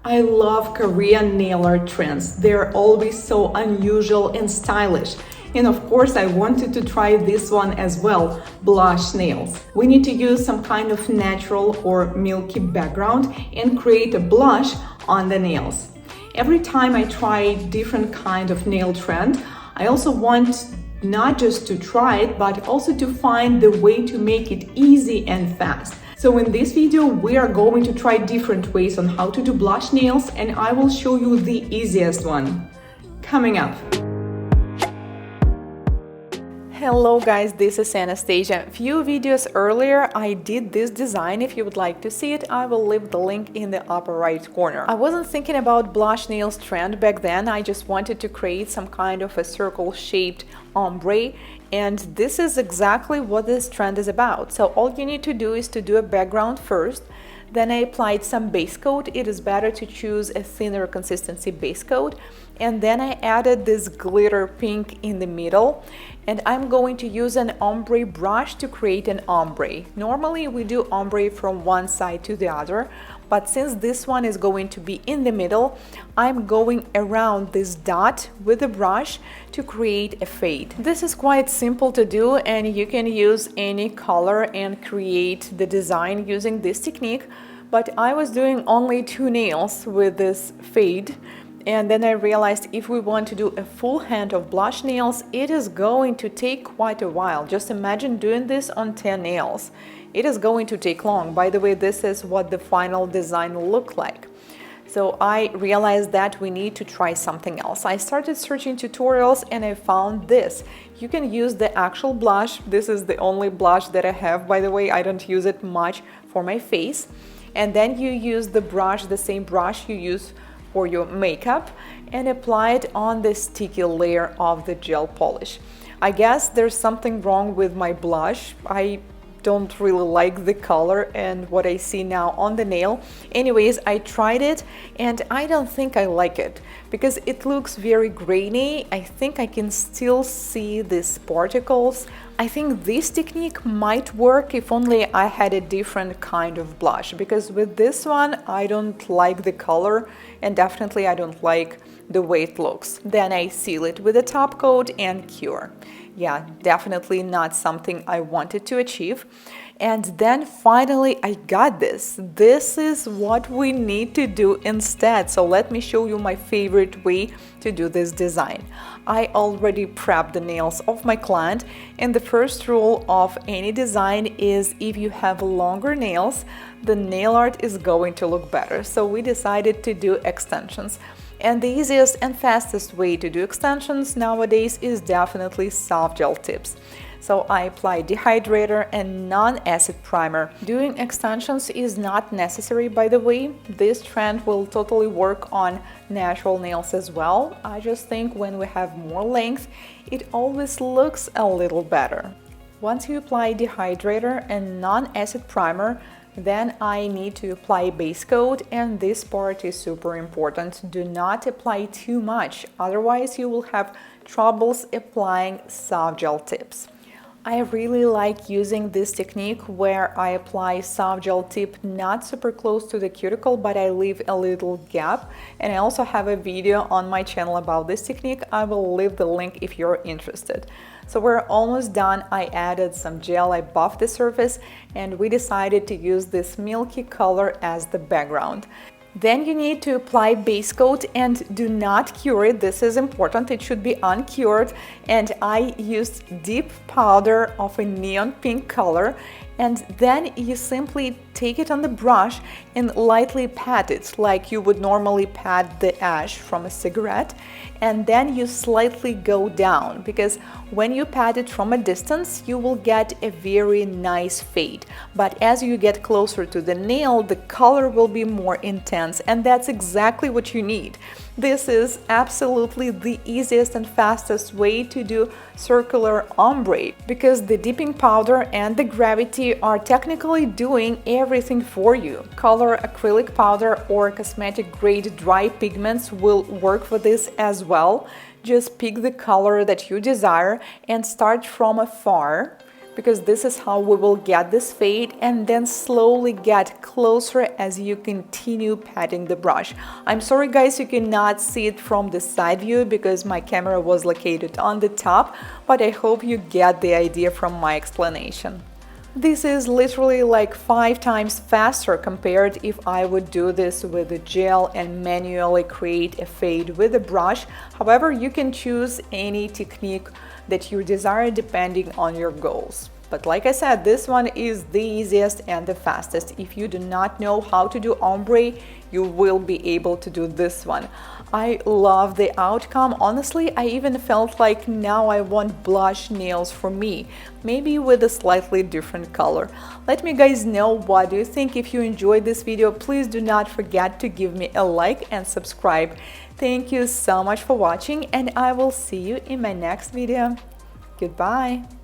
I love Korean nail art trends. They're always so unusual and stylish. And of course, I wanted to try this one as well, blush nails. We need to use some kind of natural or milky background and create a blush on the nails. Every time I try different kind of nail trend, I also want not just to try it, but also to find the way to make it easy and fast. So in this video, we are going to try different ways on how to do blush nails, and I will show you the easiest one. Coming up. Hello guys, this is Anastasia. A few videos earlier I did this design. If you would like to see it, I will leave the link in the upper right corner. I wasn't thinking about blush nails trend back then. I just wanted to create some kind of a circle shaped ombre, and this is exactly what this trend is about. So all you need to do is to do a background first. Then I applied some base coat. It is better to choose a thinner consistency base coat. And then I added this glitter pink in the middle. And I'm going to use an ombre brush to create an ombre. Normally we do ombre from one side to the other, but since this one is going to be in the middle, I'm going around this dot with the brush to create a fade. This is quite simple to do, and you can use any color and create the design using this technique, but I was doing only 2 nails with this fade. And then I realized if we want to do a full hand of blush nails, it is going to take quite a while. Just imagine doing this on 10 nails. It is going to take long. By the way, this is what the final design looked like. So I realized that we need to try something else. I started searching tutorials and I found this. You can use the actual blush. This is the only blush that I have, by the way. I don't use it much for my face. And then you use the brush, the same brush you use for your makeup, and apply it on the sticky layer of the gel polish. I guess there's something wrong with my blush. I don't really like the color and what I see now on the nail. Anyways, I tried it and I don't think I like it because it looks very grainy. I think I can still see these particles. I think this technique might work if only I had a different kind of blush, because with this one I don't like the color and definitely I don't like the way it looks. Then I seal it with a top coat and cure. Yeah, definitely not something I wanted to achieve. And then finally I got this. This is what we need to do instead. So let me show you my favorite way to do this design. I already prepped the nails of my client, and the first rule of any design is if you have longer nails, the nail art is going to look better. So we decided to do extensions. And the easiest and fastest way to do extensions nowadays is definitely soft gel tips. So I apply dehydrator and non-acid primer. Doing extensions is not necessary, by the way. This trend will totally work on natural nails as well. I just think when we have more length, it always looks a little better. Once you apply dehydrator and non-acid primer, then I need to apply base coat, and this part is super important. Do not apply too much, otherwise you will have troubles applying soft gel tips. I really like using this technique where I apply soft gel tip not super close to the cuticle, but I leave a little gap. And I also have a video on my channel about this technique. I will leave the link if you're interested. So we're almost done. I added some gel, I buffed the surface, and we decided to use this milky color as the background. Then you need to apply base coat and do not cure it. This is important. It should be uncured. And I used deep powder of a neon pink color. And then you simply take it on the brush and lightly pat it like you would normally pat the ash from a cigarette. And then you slightly go down, because when you pat it from a distance, you will get a very nice fade. But as you get closer to the nail, the color will be more intense, and that's exactly what you need. This is absolutely the easiest and fastest way to do circular ombre, because the dipping powder and the gravity are technically doing everything for you. Color acrylic powder or cosmetic grade dry pigments will work for this as well. Just pick the color that you desire and start from afar, because this is how we will get this fade and then slowly get closer as you continue patting the brush. I'm sorry guys, you cannot see it from the side view because my camera was located on the top, but I hope you get the idea from my explanation. This is literally like 5 times faster compared if I would do this with a gel and manually create a fade with a brush. However, you can choose any technique that you desire depending on your goals. But like I said, this one is the easiest and the fastest. If you do not know how to do ombre, you will be able to do this one. I love the outcome. Honestly, I even felt like now I want blush nails for me, maybe with a slightly different color. Let me guys know what do you think. If you enjoyed this video, please do not forget to give me a like and subscribe. Thank you so much for watching, and I will see you in my next video. Goodbye.